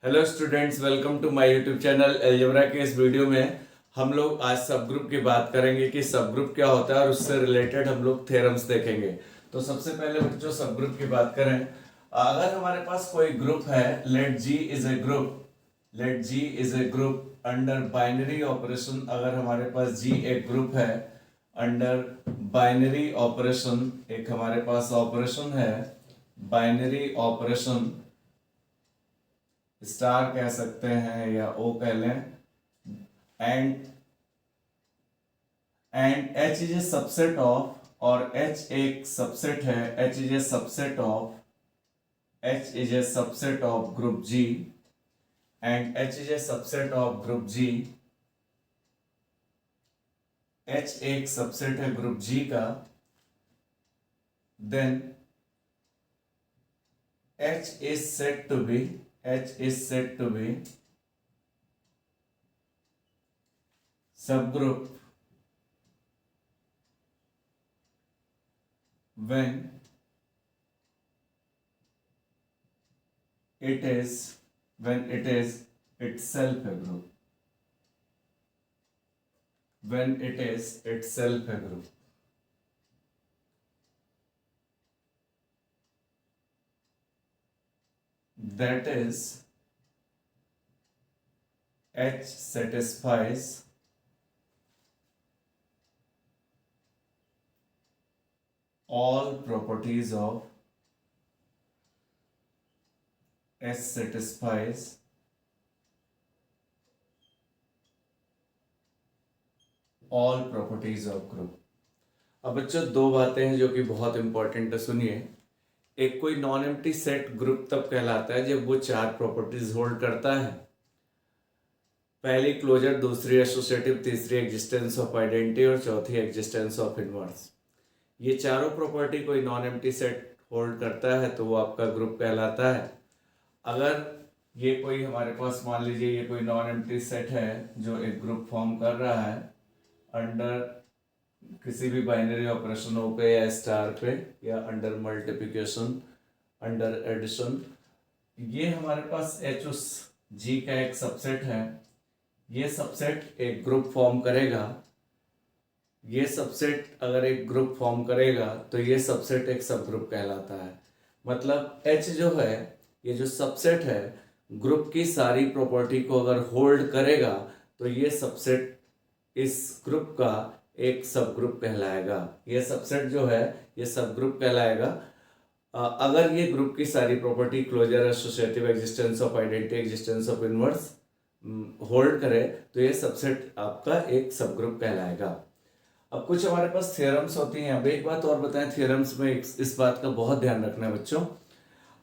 Hello students, welcome to my YouTube channel algebra. के इस video में हम लोग आज सब ग्रुप की बात करेंगे कि सब ग्रुप क्या होता है और उससे रिलेटेड हम लोग थ्योरम्स देखेंगे। तो सबसे पहले बच्चों सब ग्रुप की बात करें। अगर हमारे पास कोई ग्रुप है, let G is a group, let G is a group under binary operation. अगर हमारे पास जी एक ग्रुप है अंडर बाइनरी ऑपरेशन, एक हमारे पास ऑपरेशन है बाइनरी ऑपरेशन, स्टार कह सकते हैं या ओ कह लें, and H is a subset of, और एच एक सबसेट है, H is a subset of, H is a subset of group G, and H is a subset of group G, H एक सबसेट है group G का, then H is said to be, H is said to be subgroup when it is itself a group, when it is itself a group. That is, H satisfies all properties of, H satisfies all properties of group. अब बच्चों दो बातें हैं जो कि बहुत important है, सुनिए। एक कोई नॉन एम्प्टी सेट ग्रुप तब कहलाता है जब वो चार प्रॉपर्टीज होल्ड करता है। पहली क्लोजर, दूसरी एसोसिएटिव, तीसरी एग्जिस्टेंस ऑफ आइडेंटिटी और चौथी एग्जिस्टेंस ऑफ इनवर्स। ये चारों प्रॉपर्टी कोई नॉन एम्प्टी सेट होल्ड करता है तो वो आपका ग्रुप कहलाता है। अगर ये कोई हमारे पास, मान लीजिए ये कोई नॉन एम्प्टी सेट है जो एक ग्रुप फॉर्म कर रहा है अंडर किसी भी बाइनरी ऑपरेशन ओ पे या स्टार पे या अंडर मल्टीप्लिकेशन, अंडर एडिशन, ये हमारे पास एच उस जी का एक सबसेट है। ये सबसेट एक ग्रुप फॉर्म करेगा। ये सबसेट अगर एक ग्रुप फॉर्म करेगा तो ये सबसेट एक सब ग्रुप कहलाता है। मतलब एच जो है, ये जो सबसेट है, ग्रुप की सारी प्रॉपर्टी को अगर होल्ड करेगा तो ये सबसेट इस ग्रुप का एक सब ग्रुप कहलाएगा। ये सबसेट जो है ये सब ग्रुप कहलाएगा अगर ये ग्रुप की सारी property closure, associative, existence of identity, existence of inverse hold करे तो ये सबसेट आपका एक सब ग्रुप कहलाएगा। अब कुछ हमारे पास थ्योरम्स होती हैं। अब एक बात और बताएं, थ्योरम्स में इस बात का बहुत ध्यान रखना है बच्चों।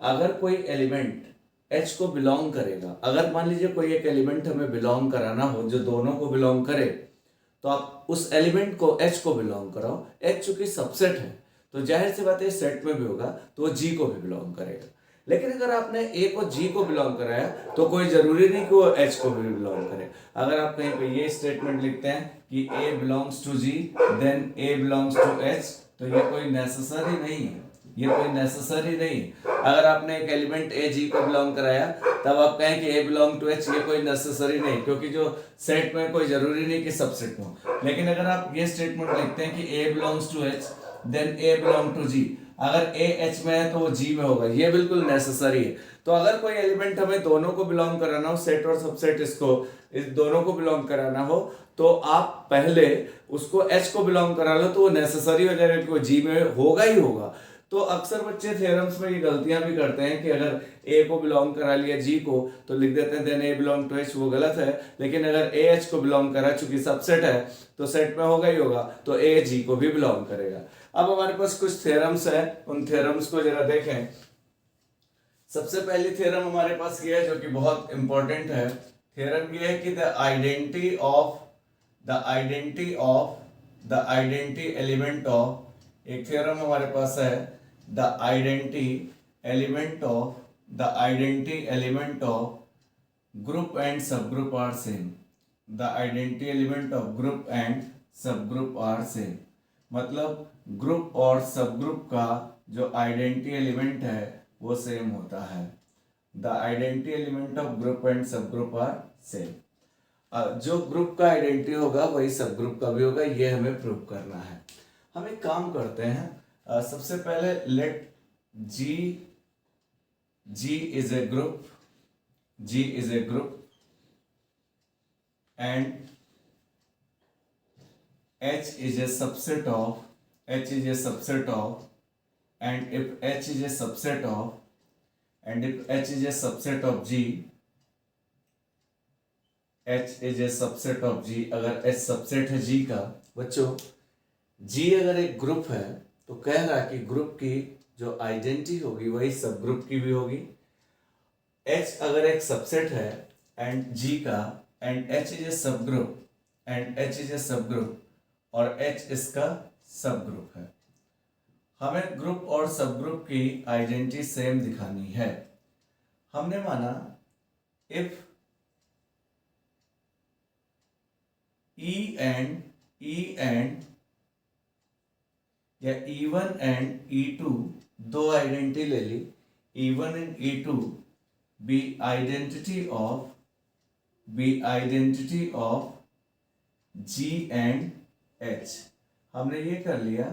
अगर कोई एलिमेंट H को बिलोंग करेगा, अगर मान लीजिए कोई एक एलिमेंट हमें बिलोंग कराना हो जो दोनों को बिलोंग करे, तो आप उस एलिमेंट को H को बिलोंग कराओ। H चूंकि सबसेट है तो जाहिर सी बात है सेट में भी होगा तो वो G को भी बिलोंग करेगा। लेकिन अगर आपने A को G को बिलोंग कराया तो कोई जरूरी नहीं कि वो H को भी बिलोंग करे। अगर आप कहीं पे ये स्टेटमेंट लिखते हैं कि A belongs to G then A belongs to H, तो ये कोई नेसेसरी नहीं है, ये कोई नेसेसरी नहीं। अगर आपने एक एलिमेंट ए जी को बिलोंग कराया तब आप कहें कि ए बिलोंग टू एच, ये कोई नेसेसरी नहीं, क्योंकि जो सेट में कोई जरूरी नहीं कि सबसेट में। लेकिन अगर आप ये स्टेटमेंट लिखते हैं कि A belongs to H then A belong to G, अगर ए एच में है तो वो जी में होगा, ये बिल्कुल नेसेसरी है। तो अगर कोई एलिमेंट हमें दोनों को बिलोंग कराना हो, सेट और सबसेट, इस दोनों को बिलोंग कराना हो, तो आप पहले उसको एच को बिलोंग करा लो तो वो नेसेसरी हो जाएगा कि वो जी में होगा ही होगा। तो अक्सर बच्चे थ्योरम्स में ये गलतियां भी करते हैं कि अगर ए को बिलोंग करा लिया जी को तो लिख देते हैं then A belong to H, वो गलत है। लेकिन अगर ए एच को बिलोंग करा, चूंकि सबसेट है तो सेट में होगा ही होगा, तो ए जी को भी बिलोंग करेगा। अब हमारे पास कुछ थ्योरम्स है, उन थ्योरम्स को जरा देखें। सबसे पहली थ्योरम हमारे पास ये है जो कि बहुत इंपॉर्टेंट है। थ्योरम ये है कि द आइडेंटिटी एलिमेंट ऑफ, एक थ्योरम हमारे पास है, the identity element of group and subgroup are same, the identity element of group and subgroup are same. मतलब ग्रुप और सबग्रुप का जो आइडेंटिटी एलिमेंट है वो सेम होता है। The identity element of group and subgroup are same. जो group का आइडेंटिटी होगा वही सब ग्रुप का भी होगा, ये हमें प्रूव करना है। हम एक काम करते हैं, सबसे पहले late G is a group, G is a group and H is a subset of, H is a subset of, and if H is a subset of, and if H is a subset of G, H is a subset of G, अगर H subset है G का, बच्चों G अगर एक group है तो कह रहा है कि ग्रुप की जो आइडेंटिटी होगी वही सब ग्रुप की भी होगी। H अगर एक सबसेट है एंड G का, एंड H इज ए सब group, and H is a सब ग्रुप, और H इसका सब ग्रुप है। हमें ग्रुप और सब ग्रुप की आइडेंटिटी सेम दिखानी है। हमने माना इफ E एंड या E1 एंड E2 दो आइडेंटिटी ले ली, E1 and E2 be identity of G and H। हमने ये कर लिया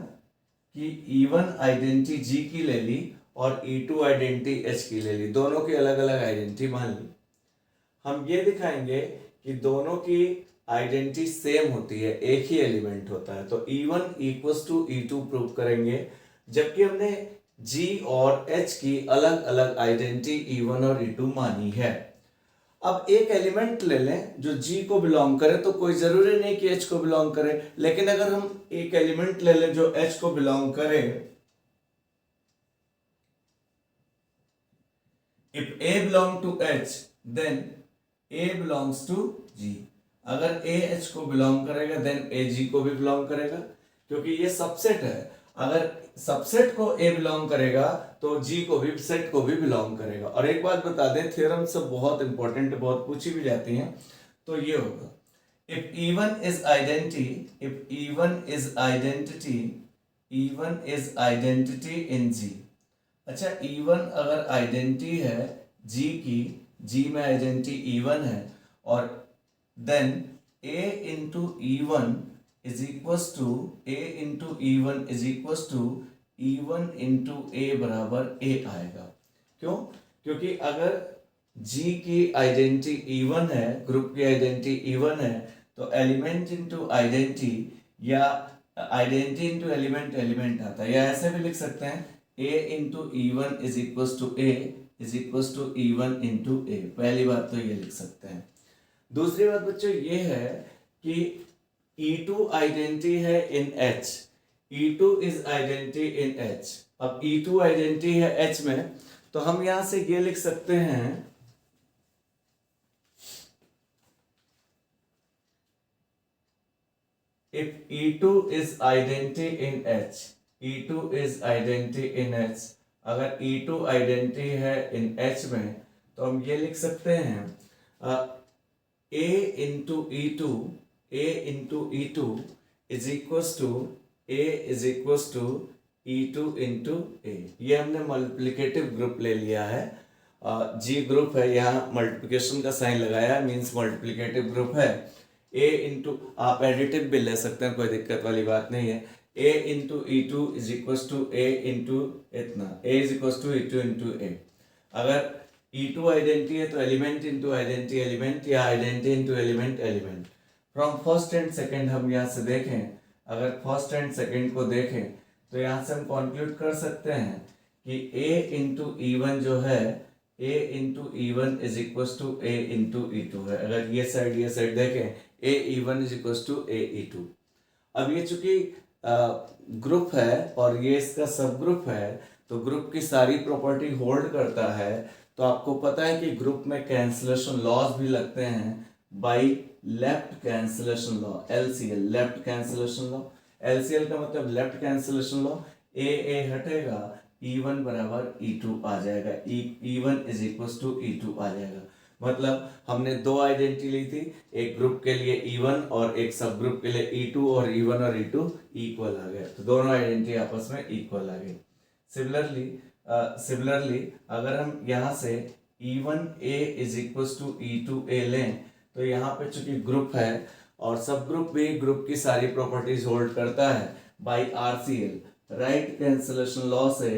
कि E1 आइडेंटिटी G की ले ली और E2 आइडेंटिटी H की ले ली, दोनों की अलग अलग आइडेंटिटी मान ली। हम ये दिखाएंगे कि दोनों की आइडेंटिटी सेम होती है, एक ही एलिमेंट होता है, तो E1 equals to E2 prove करेंगे, जबकि हमने G और H की अलग अलग आइडेंटिटी E1 और E2 मानी है। अब एक एलिमेंट ले लें जो G को बिलोंग करे, तो कोई जरूरी नहीं कि H को बिलोंग करे, लेकिन अगर हम एक एलिमेंट ले लें जो H को बिलोंग करे, if A belong to H then A belongs to G। अगर A H को बिलोंग करेगा देन A G को भी बिलोंग करेगा, क्योंकि ये सबसेट है। अगर सबसेट को A बिलोंग करेगा तो G को भी, सेट को भी बिलोंग करेगा। और एक बात बता दें, थ्योरम सब बहुत इंपॉर्टेंट, बहुत पूछी भी जाती हैं, तो ये होगा if E1 is identity in G। अच्छा, E1 अगर आइडेंटिटी है G की, G में आइडेंटिटी E1 है, और then A into E1 is equals to E1 into A बराबर A आएगा। क्यों? क्योंकि अगर G की आइडेंटिटी E1 है, ग्रुप की आइडेंटिटी E1 है, तो एलिमेंट इनटू आइडेंटिटी या आइडेंटिटी इनटू एलिमेंट आता है, या ऐसे भी लिख सकते हैं A into E1 is equals to A is equals to E1 into A। पहली बात तो ये लिख सकते हैं। दूसरी बात बच्चों ये है कि E2 आइडेंटिटी है इन H, E2 is identity in H। अब E2 आइडेंटिटी है H में, तो हम यहां से ये लिख सकते हैं if E2 is identity in H, E2 is identity in H, अगर E2 आइडेंटिटी है इन H में, तो हम ये लिख सकते हैं A into E2 is equals to A is equals to E2 into A। ये हमने मल्टीप्लिकेटिव ग्रुप ले लिया है, G ग्रुप है, यहाँ मल्टीप्लिकेशन का साइन लगाया, मींस मल्टीप्लिकेटिव ग्रुप है। A इंटू, आप एडिटिव भी ले सकते हैं, कोई दिक्कत वाली बात नहीं है। A into E2 is equals to A into इतना, A is equals to E2 into A। अगर E2 आइडेंटिटी है तो एलिमेंट इंटू आइडेंटिटी एलिमेंट, या identity into element element. From first and second हम यहाँ से देखें, अगर फर्स्ट एंड सेकेंड को देखें तो यहाँ से हम कंक्लूड कर सकते हैं कि A इंटू E1 जो है, A into E1 is equals to A into E2 है। अगर ये साइड देखें, A E1 is equals to A E2। अब ये चूंकि ग्रुप है और ये इसका सब ग्रुप है, तो ग्रुप की सारी प्रॉपर्टी होल्ड करता है। तो आपको पता है कि ग्रुप में कैंसिलेशन लॉज भी लगते हैं by left cancellation law, LCL, left cancellation law. LCL का मतलब लेफ्ट कैंसिलेशन लॉ, A हटेगा, E1 बराबर E2 आ जाएगा, E1 is equals to E2 आ जाएगा। मतलब हमने दो आइडेंटिटी ली थी, एक ग्रुप के लिए E1 और एक सब ग्रुप के लिए E2, और E1 और E2 इक्वल आ गया, तो दोनों आइडेंटिटी आपस में इक्वल आ गई। सिमिलरली अगर हम यहाँ से E1A is equal to E2A लें तो यहाँ पे चूंकि ग्रुप है और सब ग्रुप भी ग्रुप की सारी प्रॉपर्टीज होल्ड करता है by RCL, right cancellation law से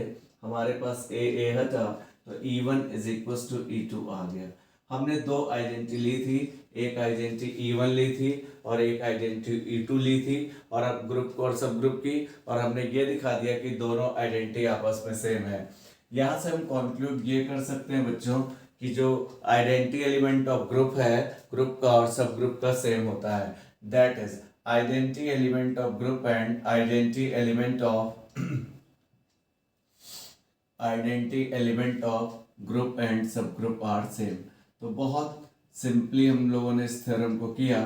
हमारे पास ए हटा तो E1 is equal to E2 आ गया। हमने दो आइडेंटिटी ली थी, एक आइडेंटिटी E1 ली थी और एक आइडेंटिटी E2 ली थी और अब ग्रुप और सब ग्रुप की, और हमने ये दिखा दिया कि दोनों आइडेंटिटी आपस में सेम है। यहाँ से हम कंक्लूड ये कर सकते हैं बच्चों कि जो आइडेंटिटी एलिमेंट ऑफ ग्रुप है ग्रुप का और सब ग्रुप का सेम होता है, that is identity element of group and identity element of group and subgroup are same. तो बहुत सिंपली हम लोगों ने इस थ्योरम को किया।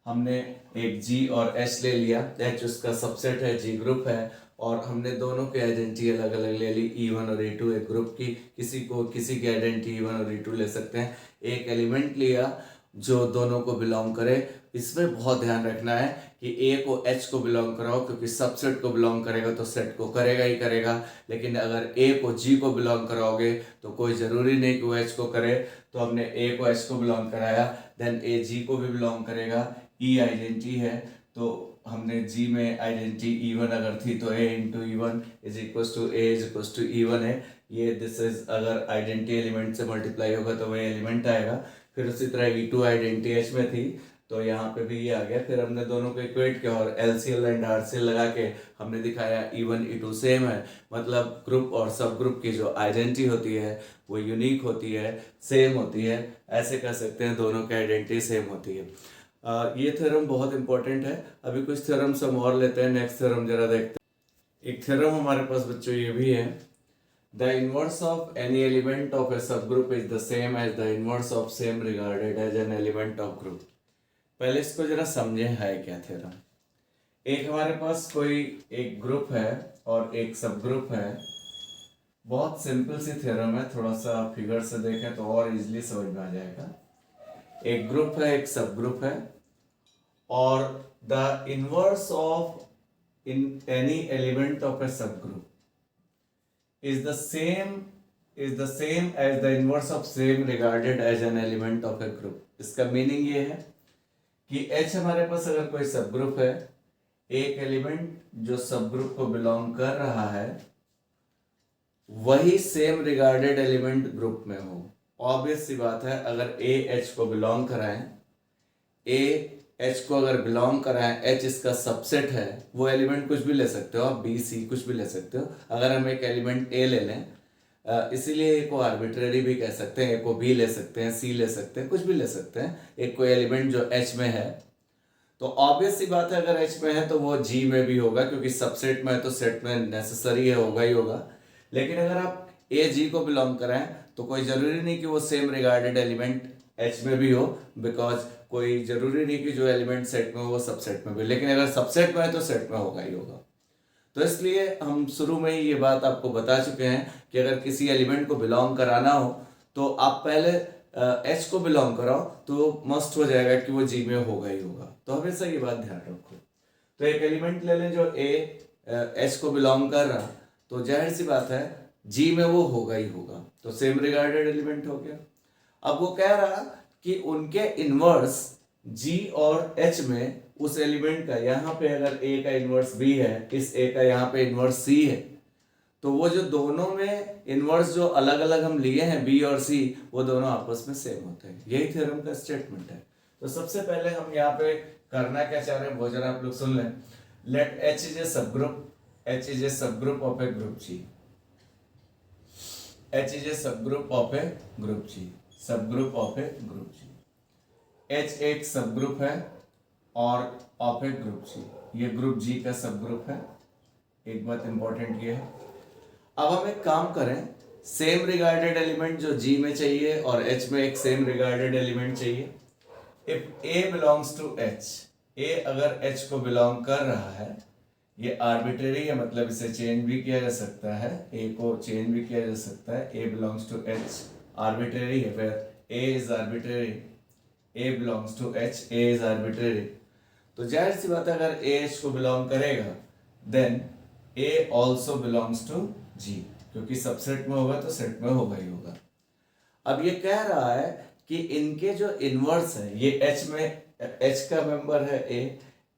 हमने एक G और H ले लिया, H उसका सबसेट है, G ग्रुप है, और हमने दोनों की आइडेंटिटी अलग अलग ले ली, E1 और E2 एक ग्रुप की, किसी की आइडेंटिटी E1 और E2 ले सकते हैं। एक एलिमेंट लिया जो दोनों को बिलोंग करे। इसमें बहुत ध्यान रखना है कि ए को एच को बिलोंग कराओ, क्योंकि सबसेट को बिलोंग करेगा तो सेट को करेगा ही करेगा, लेकिन अगर ए को जी को बिलोंग कराओगे तो कोई ज़रूरी नहीं कि वो एच को करे। तो हमने ए को एच को बिलोंग कराया, देन ए जी को भी बिलोंग करेगा। ई आइडेंटिटी है तो हमने जी में आइडेंटिटी E1 अगर थी तो A into E1 is equal to A is equal to E1 है। ये दिस इज अगर आइडेंटिटी एलिमेंट से मल्टीप्लाई होगा तो वह एलिमेंट आएगा। फिर उसी तरह E2 आइडेंटिटी H में थी तो यहाँ पे भी ये आ गया। फिर हमने दोनों को इक्वेट किया और LCL एंड RCL लगा के हमने दिखाया E1 E2 सेम है, मतलब ग्रुप और सब ग्रुप की जो आइडेंटिटी होती है वो यूनिक होती है, सेम होती है। ऐसे कह सकते हैं दोनों की आइडेंटिटी सेम होती है। ये थ्योरम बहुत इंपॉर्टेंट है। अभी कुछ थ्योरम्स हम और लेते हैं। नेक्स्ट थ्योरम जरा देखते हैं। एक थ्योरम हमारे पास बच्चों ये भी है, the inverse of any element of a subgroup is the same as the inverse of same regarded as an element of group. पहले इसको जरा समझे है क्या थ्योरम। एक हमारे पास कोई एक ग्रुप है और एक सब ग्रुप है। बहुत सिंपल सी थ्योरम है, थोड़ा सा फिगर से देखें तो और इजीली समझ में आ जाएगा। एक ग्रुप है, एक सब ग्रुप है, और the inverse of in any element of a subgroup is the same as the inverse of same regarded as an element of a group। इसका मीनिंग ये है कि H हमारे पास अगर कोई सब ग्रुप है, एक एलिमेंट जो सब ग्रुप को बिलोंग कर रहा है वही सेम रिगार्डेड एलिमेंट ग्रुप में हो। ऑब्वियस सी बात है, अगर A H को बिलोंग कराएं, A H को अगर बिलोंग कराएं, H इसका सबसेट है, वो एलिमेंट कुछ भी ले सकते हो आप, B C कुछ भी ले सकते हो। अगर हम एक एलिमेंट A ले लें, इसीलिए A को आर्बिट्रेरी भी कह सकते हैं, A को B ले सकते हैं, C ले सकते हैं, कुछ भी ले सकते हैं। एक कोई एलिमेंट जो H में है तो ऑब्वियस सी बात है अगर H में है तो वो G में भी होगा, क्योंकि सबसेट में है तो सेट में नेसेसरी है, होगा ही होगा। लेकिन अगर आप A G को बिलोंग कराएं तो कोई ज़रूरी नहीं कि वो सेम रिगार्डेड एलिमेंट H में भी हो, बिकॉज कोई ज़रूरी नहीं कि जो एलिमेंट सेट में हो वो सबसेट में भी, लेकिन अगर सबसेट में है तो सेट में होगा ही होगा। तो इसलिए हम शुरू में ही ये बात आपको बता चुके हैं कि अगर किसी एलिमेंट को बिलोंग कराना हो तो आप पहले H को बिलोंग कराओ तो मस्ट हो जाएगा कि वो G में होगा ही होगा। तो हमेशा ये बात ध्यान रखो। तो एक एलिमेंट ले लें जो H को बिलोंग कर रहा, तो जाहिर सी बात है G में वो होगा ही होगा, तो सेम रिगार्डेड एलिमेंट हो गया। अब वो कह रहा कि उनके इनवर्स G और H में उस एलिमेंट का, यहाँ पे अगर A का इनवर्स B है, इस A का यहाँ पे इनवर्स C है, तो वो जो दोनों में इनवर्स जो अलग अलग हम लिए हैं B और C, वो दोनों आपस में सेम होते हैं। यही थ्योरम का स्टेटमेंट है। तो सबसे पहले हम यहाँ पे करना क्या चाह रहे हैं वो जरा आप लोग सुन लें। Let H is a subgroup of a group G। H is a subgroup of a group G, subgroup of a group G। H एक सबग्रुप है और ऑफ ए ग्रुप G, ये ग्रुप G का सबग्रुप है। एक बात important ये है। अब हम एक काम करें, सेम रिगार्डेड एलिमेंट जो G में चाहिए और H में एक सेम रिगार्डेड एलिमेंट चाहिए। If A belongs to H, A अगर H को बिलोंग कर रहा है, ये आर्बिट्रेरी है, मतलब इसे चेंज भी किया जा सकता है, A को चेंज भी किया जा सकता है। A belongs to H arbitrary है, फिर A is arbitrary, A belongs to H, A is arbitrary. तो जाहिर सी बात है अगर A H को बिलोंग करेगा then A also belongs to G, क्योंकि सबसेट में होगा तो सेट में होगा ही होगा। अब ये कह रहा है कि इनके जो इनवर्स है, ये H में H का मेंबर है A,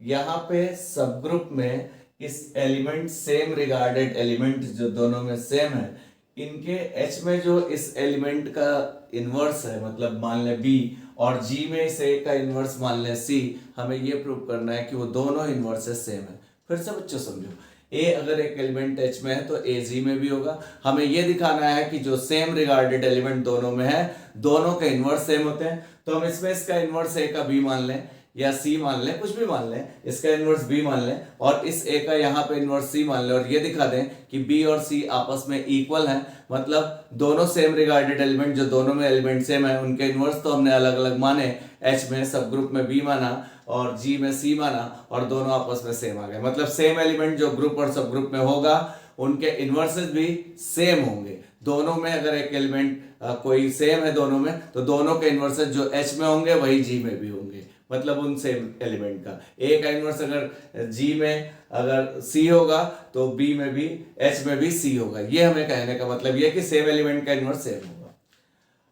यहाँ पे सब ग्रुप में इस एलिमेंट सेम रिगार्डेड एलिमेंट जो दोनों में सेम है, इनके H में जो इस एलिमेंट का इनवर्स है, मतलब मान ले B, और G में इस A का इनवर्स मान ले C, हमें ये प्रूव करना है कि वो दोनों इनवर्सेस सेम है। फिर से बच्चों समझो, A अगर एक एलिमेंट H में है तो A G में भी होगा। हमें ये दिखाना है कि जो सेम रिगार्डेड एलिमेंट दोनों में है, दोनों के इनवर्स सेम होते हैं। तो हम इसमें इसका इनवर्स A का B मान लें या C मान लें, कुछ भी मान लें, इसका इनवर्स B मान लें और इस A का यहाँ पे इनवर्स C मान लें, और ये दिखा दें कि B और C आपस में इक्वल हैं, मतलब दोनों सेम रिगार्डेड एलिमेंट जो दोनों में एलिमेंट सेम है, उनके इनवर्स तो हमने अलग अलग माने, H में सब ग्रुप में B माना और G में C माना, और दोनों आपस में सेम आ गए। मतलब सेम एलिमेंट जो ग्रुप और सब ग्रुप में होगा उनके इनवर्सेस भी सेम होंगे। दोनों में अगर एक एलिमेंट कोई सेम है दोनों में, तो दोनों के इनवर्सेस जो H में होंगे वही G में भी होंगे, मतलब उन सेम एलिमेंट का। A का इनवर्स अगर G में अगर C होगा तो B में भी H में भी C होगा। ये हमें कहने का मतलब ये कि सेम एलिमेंट का इनवर्स सेम होगा।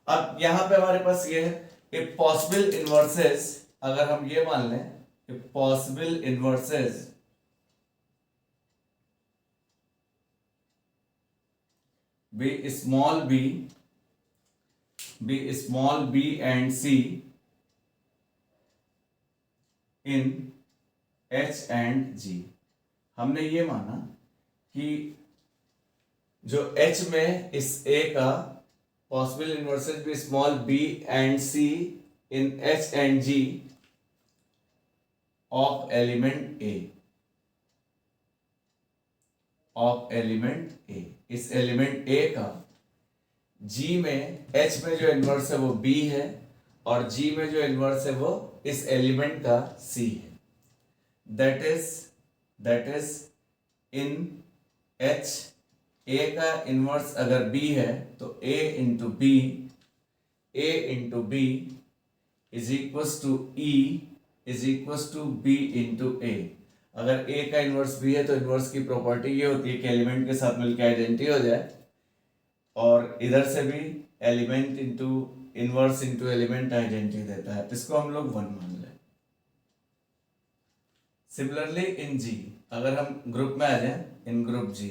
अब यहां पे हमारे पास ये है कि पॉसिबल इनवर्सेस, अगर हम ये मान लें कि possible inverses be small b and C in H and G। हमने ये माना कि जो H में इस A का पॉसिबल इनवर्सेस भी small b and C in H and G of element A, of element A, इस एलिमेंट A का G में, H में जो इनवर्स है वो B है और G में जो इनवर्स है वो इस एलिमेंट का C है। That is in H A का इनवर्स अगर B है तो A into B is equals to E is equals to B into A। अगर A का इनवर्स B है तो इनवर्स की प्रॉपर्टी ये होती है कि एलिमेंट के साथ मिलकर आइडेंटिटी हो जाए, और इधर से भी element into inverse into element identity देता है। इसको हम लोग 1 मान लें। सिमिलरली इन G, अगर हम ग्रुप में आ जाए, इन ग्रुप G,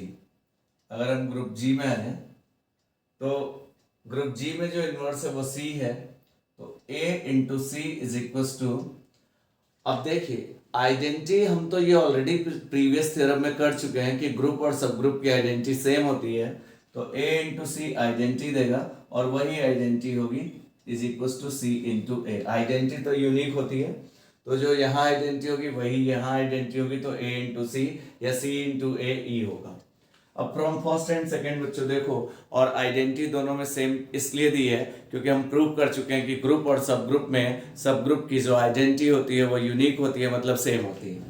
अगर हम ग्रुप G में आ जाए तो ग्रुप G में जो इनवर्स है वो C है, तो A into C is equals to, अब देखिए आइडेंटिटी हम तो ये ऑलरेडी प्रीवियस थ्योरम में कर चुके हैं कि ग्रुप और सब ग्रुप की आइडेंटिटी सेम होती है, तो A इंटू सी आइडेंटिटी देगा और वही आइडेंटिटी होगी is equals to C into A। Identity तो यूनिक होती है, तो जो यहाँ आइडेंटिटी होगी वही यहाँ आइडेंटिटी होगी, तो A इंटू सी या C इंटू A E होगा। अब फ्रॉम फर्स्ट एंड सेकेंड बच्चों देखो, और आइडेंटिटी दोनों में सेम इसलिए दी है क्योंकि हम प्रूव कर चुके हैं कि ग्रुप और सब ग्रुप में सब ग्रुप की जो आइडेंटिटी होती है वो यूनिक होती है, मतलब सेम होती है।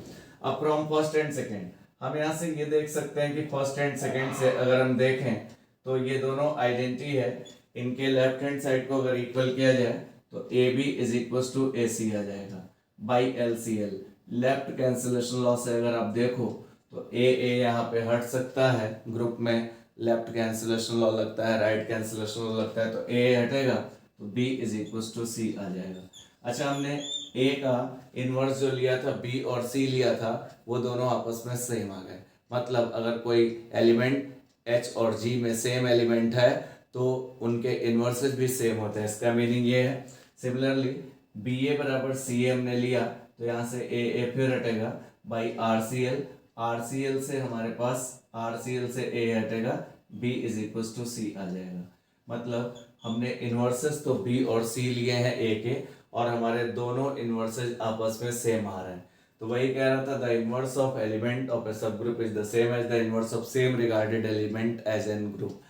अब फ्रॉम फर्स्ट एंड सेकेंड हम यहाँ से ये देख सकते हैं कि फर्स्ट एंड सेकेंड से अगर हम देखें तो ये दोनों आइडेंटिटी है, इनके लेफ्ट हैंड साइड को अगर इक्वल किया जाए तो A B is equal to A C आ जाएगा by L C L. Left cancellation law से अगर आप देखो तो ए यहाँ पे हट सकता है, ग्रुप में लेफ्ट कैंसिलेशन लॉ लगता है, राइट कैंसिलेशन लॉ लगता है, तो ए हटेगा तो बी इज इक्वल टू सी आ जाएगा। अच्छा, हमने ए का इनवर्स जो लिया था बी और सी लिया था वो दोनों आपस में सेम आ गए, मतलब अगर कोई एलिमेंट एच और जी में सेम एलिमेंट है तो उनके इनवर्सेस भी सेम होते हैं। इसका मीनिंग ये है। सिमिलरली बी ए बराबर सी ए हमने लिया तो यहाँ से ए फिर हटेगा बाई आर सी एल से हमारे पास आर सी एल से ए हटेगा, बी इज इक्वल टू सी आ जाएगा। मतलब हमने इनवर्सेस तो बी और सी लिए हैं ए के, और हमारे दोनों इनवर्सेस आपस में सेम आ रहे हैं। तो वही कह रहा था, the inverse of element of a subgroup is the same as the inverse of same regarded element as an group,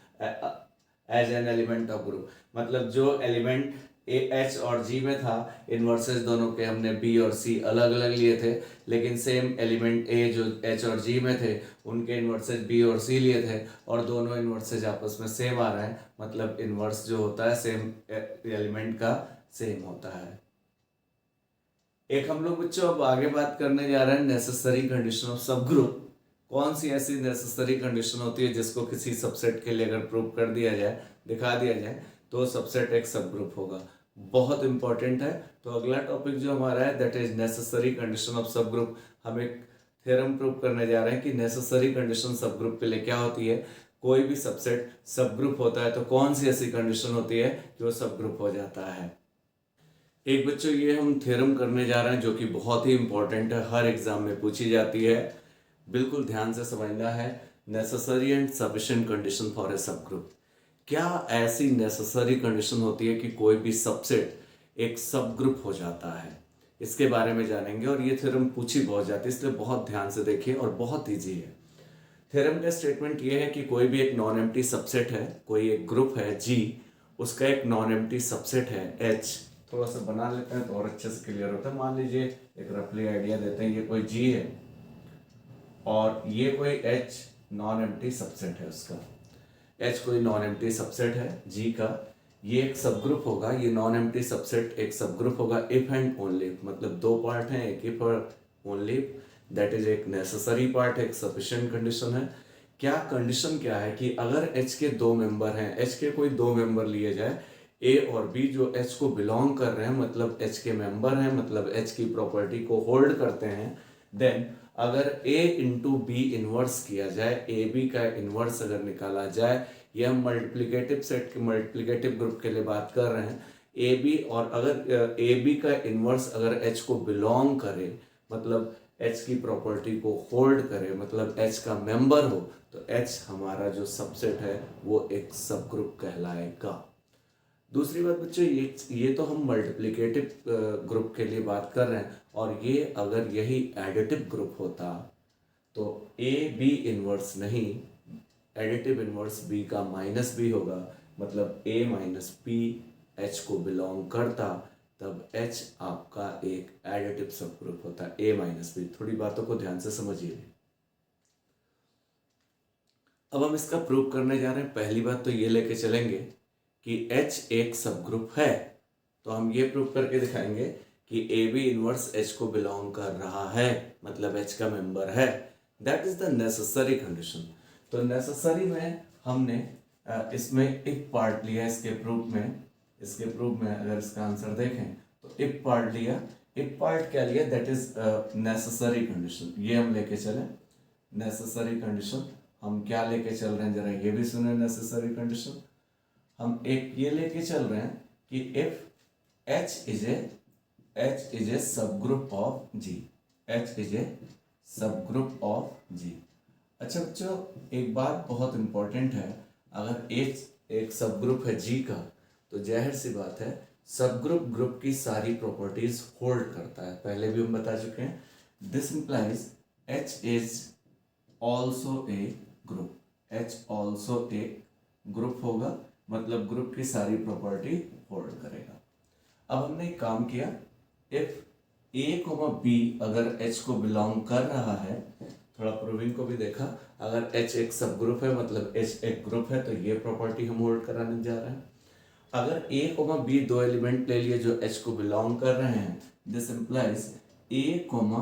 as an element of group. मतलब जो एलिमेंट एच और जी में था, इनवर्सेस दोनों के हमने बी और सी अलग अलग लिए थे, लेकिन सेम एलिमेंट ए जो एच और जी में थे उनके इनवर्सेस बी और सी लिए थे, और दोनों इनवर्सेस आपस में सेम आ रहे हैं, मतलब इनवर्स जो होता है सेम एलिमेंट का सेम होता है। एक हम लोग बच्चों अब आगे बात करने जा रहे हैं नेसेसरी कंडीशन ऑफ सब ग्रुप। कौन सी ऐसी नेसेसरी कंडीशन होती है जिसको किसी सबसेट के लिए अगर प्रूव कर दिया जाए, दिखा दिया जाए, तो सबसेट एक सब ग्रुप होगा। बहुत इंपॉर्टेंट है। तो अगला टॉपिक जो हमारा है that is necessary condition of सब ग्रुप। हम एक थ्योरम प्रूव करने जा रहे हैं कि नेसेसरी कंडीशन सब ग्रुप के लिए क्या होती है। कोई भी सबसेट सब ग्रुप होता है तो कौन सी ऐसी कंडीशन होती है कि वो सब ग्रुप हो जाता है। एक बच्चों ये हम थ्योरम करने जा रहे हैं जो कि बहुत ही इंपॉर्टेंट है, हर एग्जाम में पूछी जाती है, बिल्कुल ध्यान से समझना है। Necessary and sufficient condition for a सब ग्रुप। क्या ऐसी नेसेसरी कंडीशन होती है कि कोई भी सबसेट एक सब ग्रुप हो जाता है, इसके बारे में जानेंगे। और ये थ्योरम पूछी बहुत जाती है, इसलिए बहुत ध्यान से देखिए और बहुत ईजी है। थ्योरम का स्टेटमेंट ये है कि कोई भी एक नॉन एम्प्टी सबसेट है, कोई एक ग्रुप है जी, उसका एक नॉन एम्प्टी सबसेट है एच। थोड़ा सा बना लेते हैं तो और अच्छे से क्लियर होता है। मान लीजिए एक रफली आइडिया देते हैं, ये कोई जी है और ये कोई एच नॉन एम्प्टी सबसेट है उसका। एच कोई नॉन एम्प्टी सबसेट है जी का, ये एक सब ग्रुप होगा। ये नॉन एम्प्टी सबसेट एक सब ग्रुप होगा इफ एंड ओनली, मतलब दो पार्ट हैं, एक इफ और ओनली, दैट इज एक नेसेसरी पार्ट है, एक सफिशिएंट कंडीशन है। क्या कंडीशन क्या है कि अगर एच के दो मेंबर हैं, एच के कोई दो मेंबर लिए जाए ए और बी, जो एच को बिलोंग कर रहे हैं, मतलब एच के मेंबर हैं, मतलब एच की प्रॉपर्टी को होल्ड करते हैं, देन अगर ए इंटू बी इनवर्स किया जाए, ए बी का इनवर्स अगर निकाला जाए, ये हम मल्टीप्लिकेटिव सेट के मल्टीप्लिकेटिव ग्रुप के लिए बात कर रहे हैं, ए बी, और अगर ए बी का इनवर्स अगर एच को बिलोंग करे, मतलब एच की प्रॉपर्टी को होल्ड करे, मतलब एच का मेंबर हो, तो एच हमारा जो सबसेट है वो एक सब ग्रुप कहलाएगा। दूसरी बात बच्चों, ये तो हम मल्टीप्लिकेटिव ग्रुप के लिए बात कर रहे हैं, और ये अगर यही एडिटिव ग्रुप होता तो ए बी इनवर्स नहीं, एडिटिव इनवर्स बी का माइनस बी होगा, मतलब ए माइनस बी एच को बिलोंग करता, तब एच आपका एक एडिटिव सब ग्रुप होता, ए माइनस बी। थोड़ी बातों को ध्यान से समझिए। अब हम इसका प्रूव करने जा रहे हैं। पहली बात तो ये लेके चलेंगे कि H एक सब ग्रुप है, तो हम ये प्रूव करके दिखाएंगे कि ए बी इनवर्स H को बिलोंग कर रहा है, मतलब H का मेंबर है। That is the necessary condition. तो नेसेसरी में हमने इसमें इफ पार्ट लिया इसके प्रूफ में। इसके प्रूफ में अगर इसका आंसर देखें तो इफ पार्ट लिया। इफ पार्ट क्या लिया, दैट इज नेसेसरी कंडीशन, ये हम लेके चले। नेसेसरी कंडीशन हम क्या लेके चल रहे हैं, जरा ये भी सुने। नेसेसरी कंडीशन हम एक ये लेके चल रहे हैं कि if H is a subgroup of G, H is a subgroup of G। अच्छा बच्चों, एक बात बहुत इंपॉर्टेंट है, अगर H एक सब ग्रुप है G का, तो जाहिर सी बात है सब ग्रुप की सारी प्रॉपर्टीज होल्ड करता है, पहले भी हम बता चुके हैं। This implies H is also A group, H also a group होगा, मतलब ग्रुप की सारी प्रॉपर्टी होल्ड करेगा। अब हमने एक काम किया, इफ ए कोमा बी अगर एच को बिलोंग कर रहा है, थोड़ा प्रूविंग को भी देखा, अगर एच एक सब ग्रुप है मतलब एच एक ग्रुप है, तो ये प्रॉपर्टी हम होल्ड कराने जा रहे हैं। अगर ए कोमा बी दो एलिमेंट ले लिए जो एच को बिलोंग कर रहे हैं, this implies A comma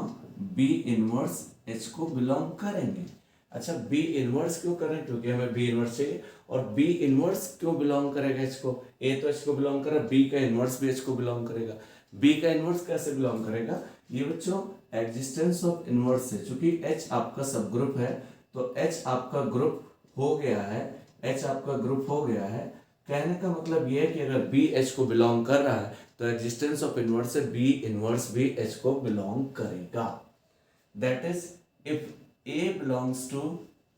B inverse H को बिलोंग करेंगे। अच्छा, बी इनवर्स क्यों करें, क्योंकि हमें बी इनवर्स चाहिए। और बी इनवर्स क्यों बिलोंग करेगा एच को, ए तो एच को बिलोंग करेगा, बी का इनवर्स भी एच को बिलोंग करेगा। बी का इनवर्स कैसे बिलोंग करेगा, ये बच्चों एग्जिस्टेंस ऑफ इनवर्स है। चूंकि एच आपका सब ग्रुप है, तो एच आपका ग्रुप हो गया है, एच आपका ग्रुप हो गया है। कहने का मतलब ये है कि अगर बी एच को बिलोंग कर रहा है तो एग्जिस्टेंस ऑफ इनवर्स से बी इनवर्स भी एच को बिलोंग करेगा। That is if A belongs to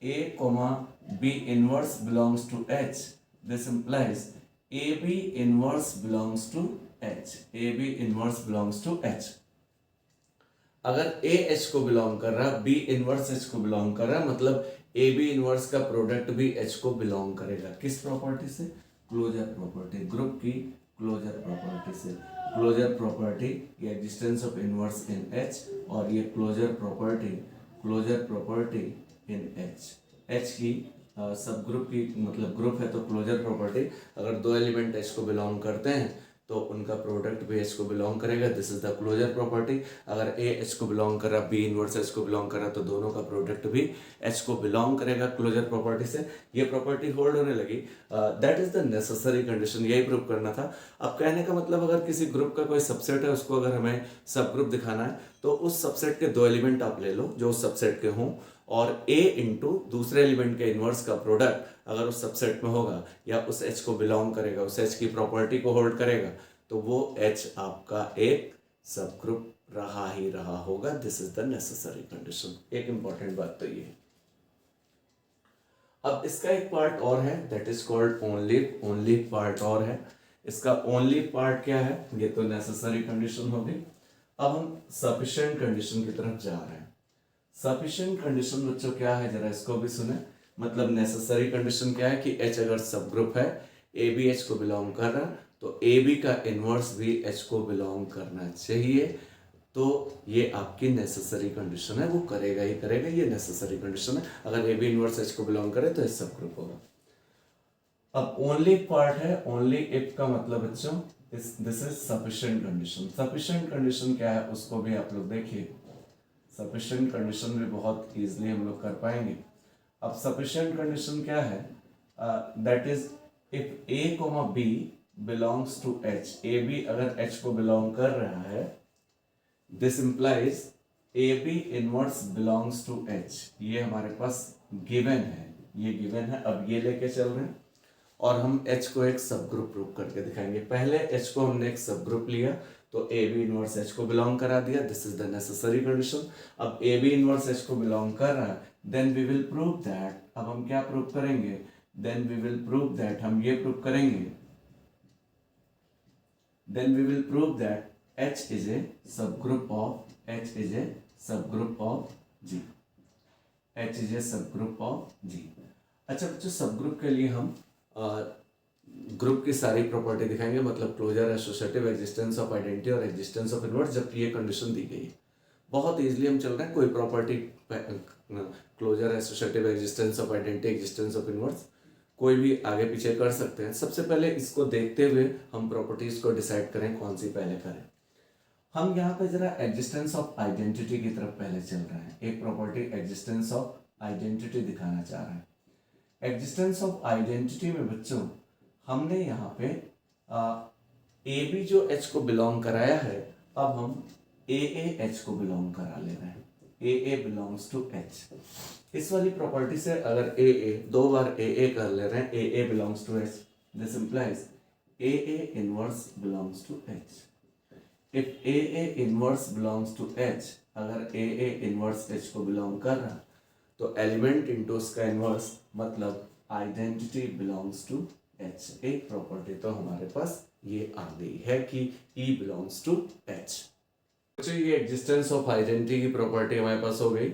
A comma B inverse belongs to H, this implies AB inverse belongs to H, AB inverse belongs to H। अगर A H को belong कर रहा है, B inverse H को belong कर रहा है, मतलब AB इनवर्स का प्रोडक्ट भी H को बिलोंग करेगा। किस प्रॉपर्टी से, क्लोजर प्रॉपर्टी, ग्रुप की क्लोजर प्रॉपर्टी से। क्लोजर प्रॉपर्टी ये existence of inverse in H, और ये क्लोजर प्रॉपर्टी इन H की सब ग्रुप की, मतलब ग्रुप है तो क्लोजर प्रॉपर्टी, अगर दो एलिमेंट H को बिलोंग करते हैं तो उनका प्रोडक्ट भी एच को बिलोंग करेगा। This is the closure property. अगर ए एच को बिलोंग कर रहा, बी इनवर्स एच को बिलोंग कर रहा, तो दोनों का प्रोडक्ट भी एच को बिलोंग करेगा क्लोजर प्रॉपर्टी से। ये प्रॉपर्टी होल्ड होने लगी। That is the necessary condition, यही प्रूव करना था। अब कहने का मतलब अगर किसी ग्रुप का कोई सबसेट है, उसको अगर हमें सब ग्रुप दिखाना है तो उस सबसेट के दो एलिमेंट आप ले लो जो उस सबसेट के हों, और ए इंटू दूसरे एलिमेंट के इनवर्स का प्रोडक्ट अगर उस सबसेट में होगा या उस एच को बिलोंग करेगा, उस एच की प्रॉपर्टी को होल्ड करेगा, तो वो एच आपका एक सब ग्रुप रहा ही रहा होगा। This is the necessary condition. एक इंपॉर्टेंट बात तो ये। अब इसका एक पार्ट और है, that is called only. Only part और है। इसका ओनली पार्ट क्या है? ये तो नेसेसरी कंडीशन हो गई। अब हम सफिशिएंट कंडीशन की तरफ जा रहे हैं। सफिशिएंट कंडीशन बच्चों क्या है, जरा इसको भी सुने। मतलब नेसेसरी कंडीशन क्या है कि एच अगर सब ग्रुप है, ए बी एच को बिलोंग कर रहा, तो ए बी का इनवर्स भी एच को बिलोंग करना चाहिए। तो ये आपकी नेसेसरी कंडीशन है, वो करेगा ही करेगा, ये नेसेसरी कंडीशन है। अगर ए बी इनवर्स एच को बिलोंग करे तो एच सब ग्रुप होगा। अब ओनली पार्ट है, ओनली इफ का मतलब बच्चों this is sufficient condition. Sufficient condition क्या है उसको भी आप लोग देखिए। सफिशिएंट कंडीशन भी बहुत इजीली हम लोग कर पाएंगे। अब सफिशिएंट कंडीशन क्या है? That is if A comma B belongs to H, A B अगर एच को बिलोंग कर रहा है, this implies A B inverse belongs to H. ये हमारे पास गिवन है, ये गिवन है। अब ये लेके चल रहे हैं और हम H को एक सब ग्रुप प्रूव करके दिखाएंगे। पहले H को हमने एक सब ग्रुप लिया तो ए बी इनवर्स H को बिलोंग करा दिया। This is the necessary condition. अब ए बी इनवर्स H को बिलोंग कर रहा है, then we will prove that. अब हम क्या प्रूव करेंगे? Then we will prove that, हम ये प्रूव करेंगे, then we will prove that H is a subgroup of, H is a subgroup of G, H is a subgroup of G। अच्छा बच्चों, सब group के लिए हम group की सारी प्रॉपर्टी दिखाएंगे, मतलब closure, associative, existence of identity और एग्जिस्टेंस ऑफ इनवर्स, जबकि ये कंडीशन दी गई है। बहुत इजीली हम चल रहे हैं, कोई property closure, associative, existence of identity, existence of inverse कोई भी आगे पीछे कर सकते हैं। सबसे पहले इसको देखते हुए हम प्रॉपर्टीज को डिसाइड करें कौन सी पहले करें। हम यहाँ पे जरा एग्जिस्टेंस ऑफ आइडेंटिटी की तरफ पहले चल रहे हैं। एक प्रॉपर्टी एग्जिस्टेंस ऑफ आइडेंटिटी दिखाना चाह रहे हैं। एग्जिस्टेंस ऑफ आइडेंटिटी में बच्चों हमने यहाँ पे ए बी जो एच को बिलोंग कराया है, अब हम ए एच को बिलोंग करा ले रहे हैं। A belongs to H. इस वाली प्रॉपर्टी से अगर ए दो बार ए कर ले रहे हैं, A belongs to H, this implies A inverse belongs to H. If A inverse belongs to H, अगर ए इनवर्स एच को बिलोंग कर रहा तो एलिमेंट इंटू उसका इनवर्स, मतलब आइडेंटिटी बिलोंग्स टू एच। एक प्रॉपर्टी तो हमारे पास ये आ गई है कि ई बिलोंग्स टू एच। ये एग्जिस्टेंस ऑफ आइडेंटिटी की प्रॉपर्टी हमारे पास हो गई।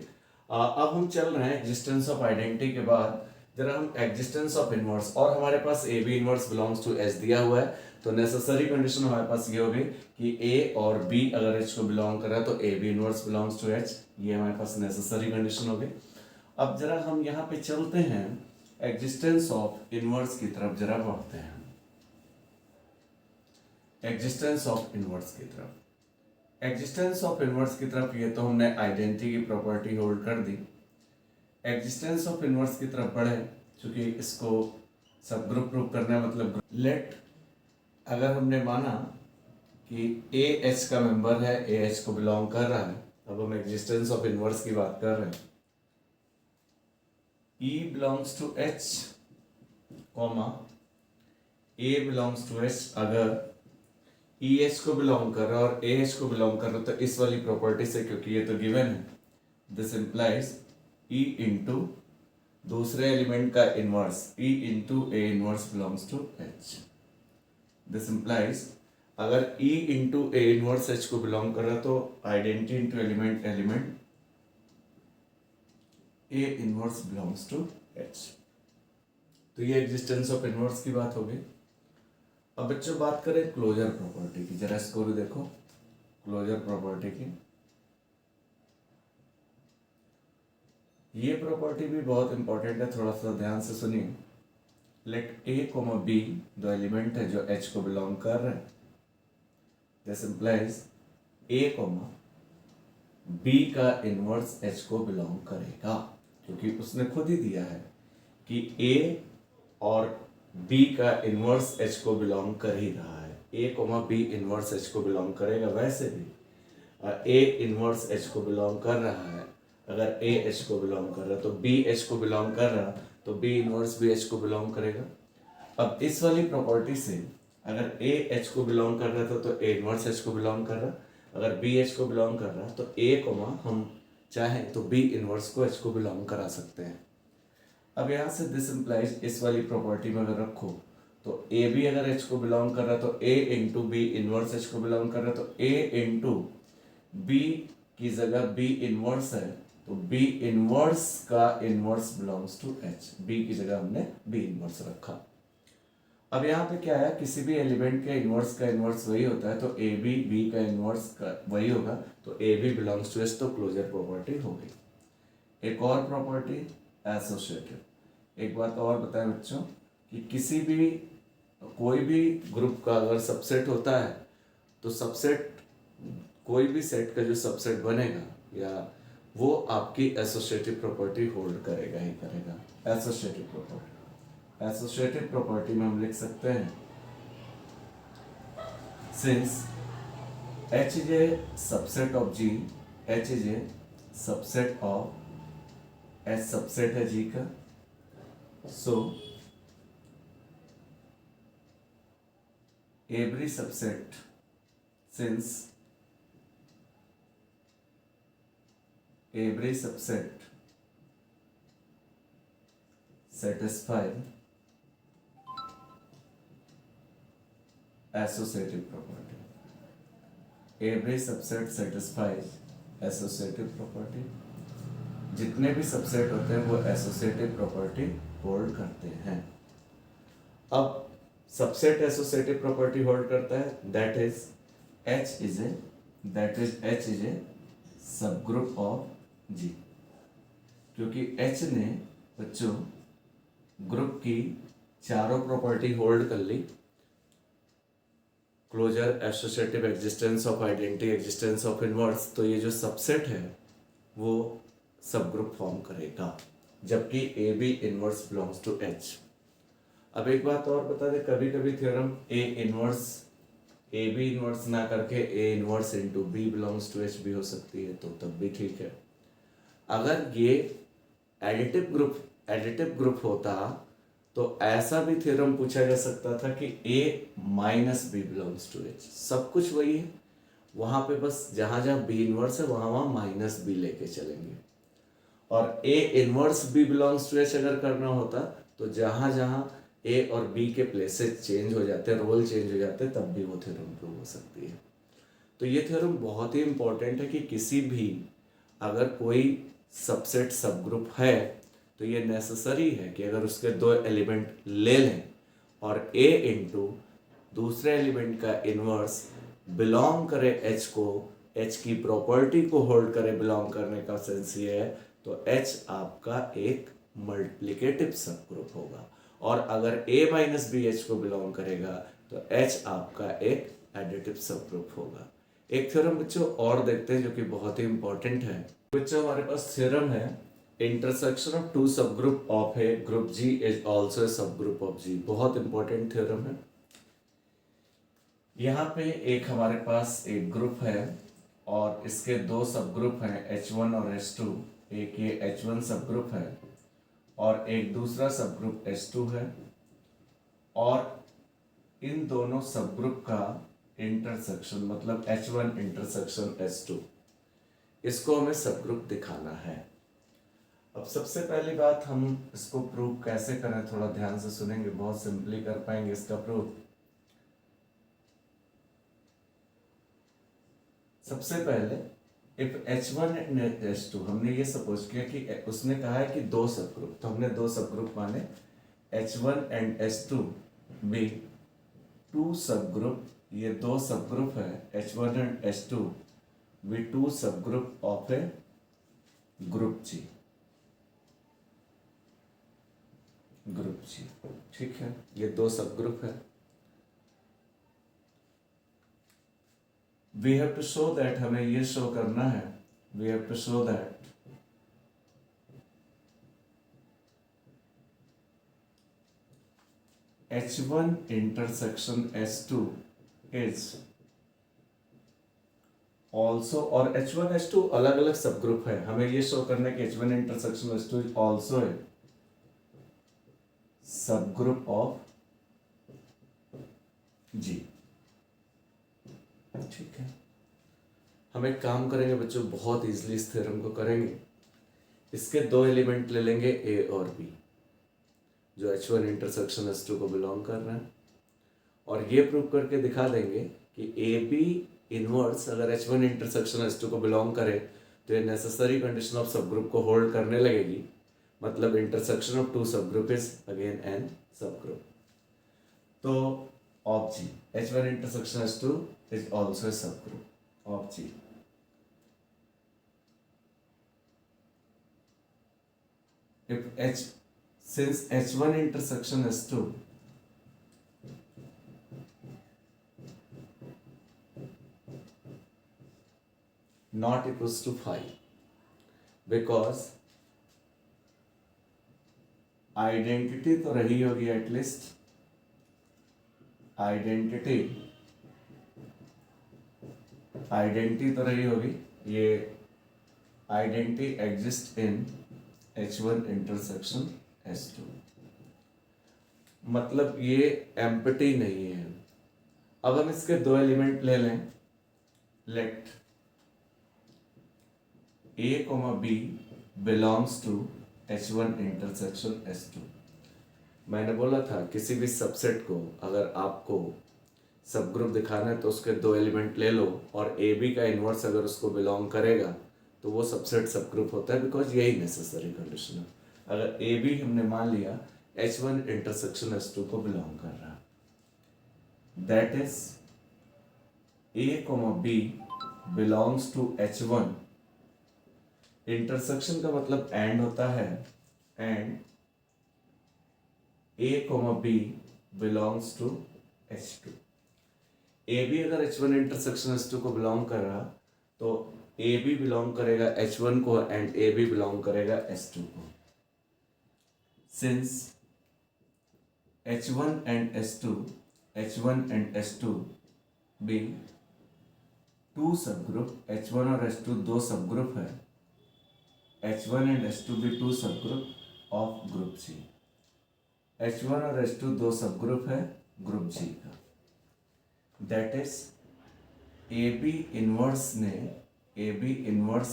अब हम चल रहे हैं एग्जिस्टेंस ऑफ आइडेंटिटी के बाद जरा हम एग्जिस्टेंस ऑफ इनवर्स, और हमारे पास A B inverse belongs to H दिया हुआ है, तो नेसेसरी कंडीशन हमारे पास ये हो गई कि ए और बी अगर एच को बिलोंग कर रहा है तो A B inverse belongs to H. ये हमारे पास नेसेसरी कंडीशन हो गई। अब जरा हम यहाँ पे चलते हैं, एग्जिस्टेंस ऑफ इनवर्स की तरफ जरा बढ़ते हैं। एग्जिस्टेंस ऑफ इनवर्स की तरफ, एग्जिस्टेंस ऑफ इनवर्स की तरफ, ये तो हमने आइडेंटिटी की प्रॉपर्टी होल्ड कर दी। एग्जिस्टेंस ऑफ इनवर्स की तरफ बढ़े, क्योंकि इसको सब ग्रुप प्रूव करना है, मतलब लेट अगर हमने माना कि ए एच का मेंबर है, ए एच को बिलोंग कर रहा है, अब हम एग्जिस्टेंस ऑफ इनवर्स की बात कर रहे हैं। E belongs to H, comma A belongs to H, अगर E H को बिलोंग कर रहा है और A H को बिलोंग कर रहा है, तो इस वाली प्रॉपर्टी से, क्योंकि ये तो गिवन है, दिस इंप्लाइज E इंटू दूसरे एलिमेंट का inverse, E into A inverse belongs to H। This implies अगर E into A inverse H को बिलोंग कर रहा है तो identity into element A inverse belongs to H। तो ये एग्जिस्टेंस ऑफ इनवर्स की बात हो गई। अब बच्चों बात करें क्लोजर प्रॉपर्टी की, जरा इसको भी देखो, क्लोजर प्रॉपर्टी की। ये प्रॉपर्टी भी बहुत इंपॉर्टेंट है, थोड़ा सा ध्यान से सुनिए। लेट ए कोमा बी दो एलिमेंट है जो H को बिलोंग कर रहे हैं, this implies A comma B का इनवर्स एच को बिलोंग करेगा, क्योंकि उसने खुद ही दिया है कि ए और बी का इनवर्स एच को बिलोंग कर ही रहा है। ए कॉमा बी इनवर्स एच को बिलोंग करेगा। वैसे भी ए इनवर्स एच को बिलोंग कर रहा है, अगर ए एच को बिलोंग कर रहा है तो बी एच को बिलोंग कर रहा, तो बी इनवर्स बी एच को बिलोंग करेगा। अब इस वाली प्रॉपर्टी से अगर ए एच को बिलोंग कर रहा था तो ए इनवर्स एच को बिलोंग कर रहा, अगर बी एच को बिलोंग कर रहा तो ए कोमा हम चाहें तो बी इनवर्स को एच को बिलोंग करा सकते हैं। अब यहाँ से दिस इम्प्लाइज इस वाली प्रॉपर्टी में अगर रखो तो ए बी अगर एच को बिलोंग कर रहा तो ए इंटू बी इनवर्स एच को बिलोंग कर रहा, तो ए इंटू बी की जगह बी इनवर्स है तो बी इनवर्स का inverse belongs to H, B की जगह हमने बी इनवर्स रखा। अब यहाँ पे क्या है, किसी भी एलिमेंट के इनवर्स का इनवर्स वही होता है, तो ए बी बी का इनवर्स का वही होगा, तो A B belongs to H, तो क्लोजर प्रॉपर्टी हो गई। एक और प्रॉपर्टी एसोसिएटिव। एक बात और बताएं बच्चों कि किसी भी कोई भी ग्रुप का अगर सबसेट होता है तो सबसेट कोई भी सेट का जो सबसेट बनेगा या वो आपकी एसोसिएटिव प्रॉपर्टी होल्ड करेगा ही करेगा। एसोसिएटिव प्रॉपर्टी, एसोसिएटिव प्रॉपर्टी में हम लिख सकते हैं since H is a subset of G, H is a subset of H, subset है G का, so every subset since every subset satisfy associative property. Every subset satisfies associative property. जितने भी subset होते हैं वो एसोसिएटिव प्रॉपर्टी होल्ड करते हैं। अब सबसेट एसोसिएटिव प्रॉपर्टी होल्ड करता है, that is H is a subgroup of G, क्योंकि H ने बच्चों ग्रुप की चारों प्रॉपर्टी होल्ड कर ली, closure, associative, existence of identity, existence of inverse, तो ये जो सबसेट है वो सब ग्रुप फॉर्म करेगा, जबकि A B inverse belongs to H. अब एक बात और बता दें, कभी कभी theorem A inverse A B inverse ना करके A inverse into B belongs to H भी हो सकती है, तो तब भी ठीक है। अगर ये एडिटिव ग्रुप होता तो ऐसा भी थ्योरम पूछा जा सकता था कि A minus B belongs to H, सब कुछ वही है, वहां पे बस जहां जहां बी इनवर्स है वहां वहां माइनस बी लेके चलेंगे। और A inverse B belongs to H अगर करना होता तो जहां जहां A और B के प्लेसेस चेंज हो जाते, रोल चेंज हो जाते, तब भी वो थ्योरम प्रूव हो सकती है। तो ये थ्योरम बहुत ही इंपॉर्टेंट है कि किसी भी अगर कोई सबसेट सब ग्रुप है तो ये नेसेसरी है कि अगर उसके दो एलिमेंट ले लें और A इंटू दूसरे एलिमेंट का इनवर्स बिलोंग करे H को, H की प्रॉपर्टी को होल्ड करे, बिलोंग करने का सेंस ये है, तो H आपका एक मल्टीप्लिकेटिव सब ग्रुप होगा। और अगर A माइनस बी H को बिलोंग करेगा तो H आपका एक एडिटिव सब ग्रुप होगा। एक थ्योरम बच्चों और देखते हैं जो कि बहुत ही इंपॉर्टेंट है। बच्चों हमारे पास थ्योरम है intersection of two subgroup of a group G is also सब ग्रुप ऑफ G। बहुत इंपॉर्टेंट थ्योरम है। यहाँ पे एक हमारे पास एक ग्रुप है और इसके दो सब ग्रुप हैं H1 और H2। एक ये H1 सब ग्रुप है और एक दूसरा सब ग्रुप H2 है, और इन दोनों सब ग्रुप का इंटरसेक्शन मतलब H1 इंटरसेक्शन H2, इसको हमें सब ग्रुप दिखाना है। अब सबसे पहली बात, हम इसको प्रूव कैसे करें, थोड़ा ध्यान से सुनेंगे, बहुत सिंपली कर पाएंगे इसका प्रूफ। सबसे पहले इफ H1 एंड H2, हमने ये सपोज किया कि उसने कहा है कि दो सब ग्रुप, तो हमने दो सब ग्रुप माने H1 and H2 be two subgroup, ये दो सब ग्रुप है H1 and H2 be two subgroup of a group G, group G। ठीक है, ये दो सब ग्रुप है। We have to show that, हमें ये शो करना है, we have to show that H1 intersection S2 is also, और H1 H2 अलग अलग सब ग्रुप है, हमें ये शो करना है कि H1 intersection S2 is also a सब ग्रुप ऑफ G। ठीक है, हम एक काम करेंगे बच्चों, बहुत इजीली इस थ्योरम को करेंगे। इसके दो एलिमेंट ले लेंगे A और B, जो H1 इंटरसेक्शन S2 को बिलोंग कर रहे हैं, और ये प्रूव करके दिखा देंगे कि AB इनवर्स अगर H1 इंटरसेक्शन S2 को बिलोंग करे तो ये necessary condition of subgroup को होल्ड करने लगेगी, मतलब intersection of two subgroup is again an subgroup. तो of G, H1 intersection S2 is also a subgroup of G। If since H1 intersection S2 not equals to 5, because identity तो रही होगी, at least identity तो रही होगी, ये identity exist in H1 intersection S2, मतलब ये एम्प्टी नहीं है। अब हम इसके दो एलिमेंट ले लें, let A, B belongs to H1 intersection S2। मैंने बोला था किसी भी सबसेट को अगर आपको सब ग्रुप दिखाना है तो उसके दो एलिमेंट ले लो, और AB का इन्वर्स अगर उसको बिलोंग करेगा तो वो सबसेट सब ग्रुप होता है, बिकॉज यही नेसेसरी कंडीशन है। अगर AB हमने मान लिया H1 इंटरसेक्शन S2 को बिलोंग कर रहा, that is A, B belongs to H1। Intersection का मतलब एंड होता है, and A, B belongs to H2। AB अगर H1 इंटरसेक्शन S2 को बिलोंग कर रहा तो AB बिलोंग करेगा H1 को एंड AB बिलोंग करेगा S2 को। Since H1 and S2 being two subgroup, H1 और S2 दो सब ग्रुप है, H1 and S2 भी to subgroup of group G। H1 और S2 दो सब ग्रुप है ग्रुप G का, दैट इज AB इनवर्स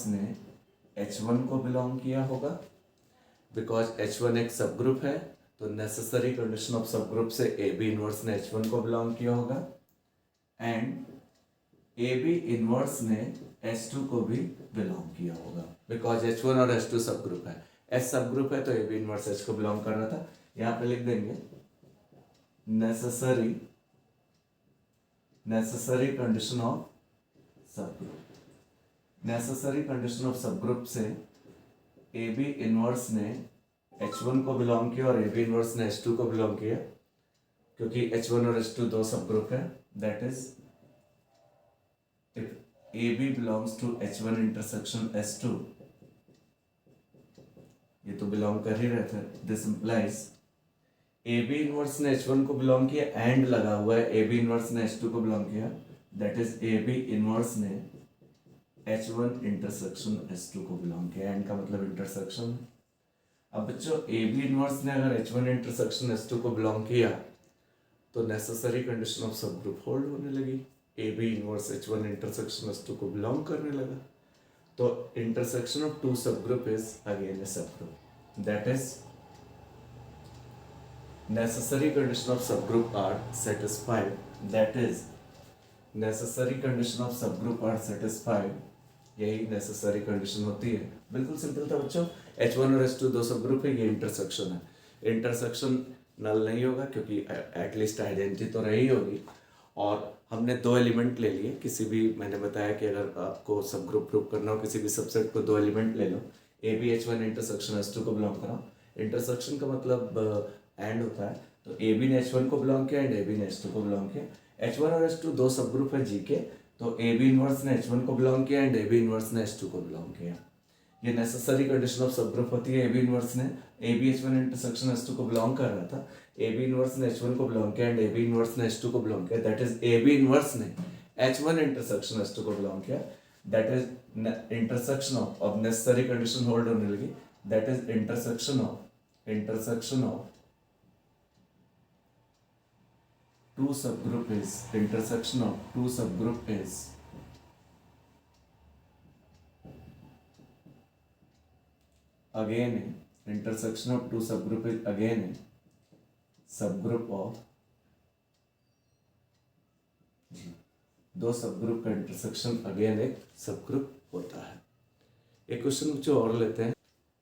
ने H1 को बिलोंग किया होगा, बिकॉज H1 एक सब ग्रुप है तो नेसेसरी कंडीशन ऑफ सब ग्रुप से AB इनवर्स ने H1 को बिलोंग किया होगा, एंड AB इनवर्स ने S2 को भी बिलोंग किया होगा, बिकॉज H1 और S2 सब ग्रुप है। S सब ग्रुप है तो AB इनवर्स H को बिलोंग कर रहा था। यहाँ पे लिख देंगे नेसेसरी कंडीशन ऑफ सब ग्रुप। नेसेसरी कंडीशन ऑफ सब ग्रुप से AB इनवर्स ने H1 को बिलोंग किया और AB इनवर्स ने H2 को बिलोंग किया, क्योंकि H1 और H2 दो सब ग्रुप है, that is if AB belongs to H1 intersection S2, ये तो बिलोंग कर ही रहे थे, दिस इंप्लाइज AB इनवर्स ने H1 को बिलोंग किया, एंड लगा हुआ है AB इनवर्स ने H2 को बिलोंग किया, दैट इज AB इनवर्स ने H1 इंटरसेक्शन S2 को बिलोंग किया, एंड का मतलब इंटरसेक्शन। अब बच्चों AB इनवर्स ने अगर H1 इंटरसेक्शन S2 को बिलोंग किया तो नेसेसरी कंडीशन ऑफ सब ग्रुप होल्ड होने लगी, AB inverse H1 intersection S2 को बिलोंग करने लगा, तो intersection of two subgroup is again ए सब group, that is necessary condition of subgroup are satisfied, that is necessary condition of subgroup are satisfied, यही necessary condition होती है। बिल्कुल simple था बच्चों, H1 और H2 दो सब ग्रुप है, ये इंटरसेक्शन है, इंटरसेक्शन नल नहीं होगा क्योंकि एटलीस्ट आइडेंटिटी तो रही होगी, और हमने दो एलिमेंट ले लिए। किसी भी, मैंने बताया कि अगर आपको सब ग्रुप प्रूव करना हो किसी भी सबसेट को, दो एलिमेंट ले लो, AB H1 इंटरसेक्शन S2 को बिलोंग कराओ। इंटरसेक्शन का मतलब एंड होता है, तो AB ने H1 को बिलोंग किया एंड AB ने H2 को बिलोंग किया। H1 और H2 दो सब ग्रुप है G के, तो ए बी इनवर्स ने H1 को बिलोंग किया एंड ए बी इनवर्स ने H2 को बिलोंग किया। ये नेसेसरी कंडीशन ऑफ सब ग्रुप होती है। ए बी इनवर्स ने A B H1 intersection H2 को बिलोंग कर रहा था, ए बी इनवर्स ने H1 को बिलोंग किया एंड ए बी इनवर्स ने H2 को बिलोंग किया, that is A B inverse ने H1 इंटरसेक्शन H2 को बिलोंग किया, दैट इज इंटरसेक्शन ऑफ, अब नेसेसरी कंडीशन होल्ड होने लगी, that is intersection of two subgroup is intersection of two subgroup is again intersection of two subgroup is again subgroup of दो subgroup का intersection again एक subgroup होता है। एक question बच्चों और लेते हैं।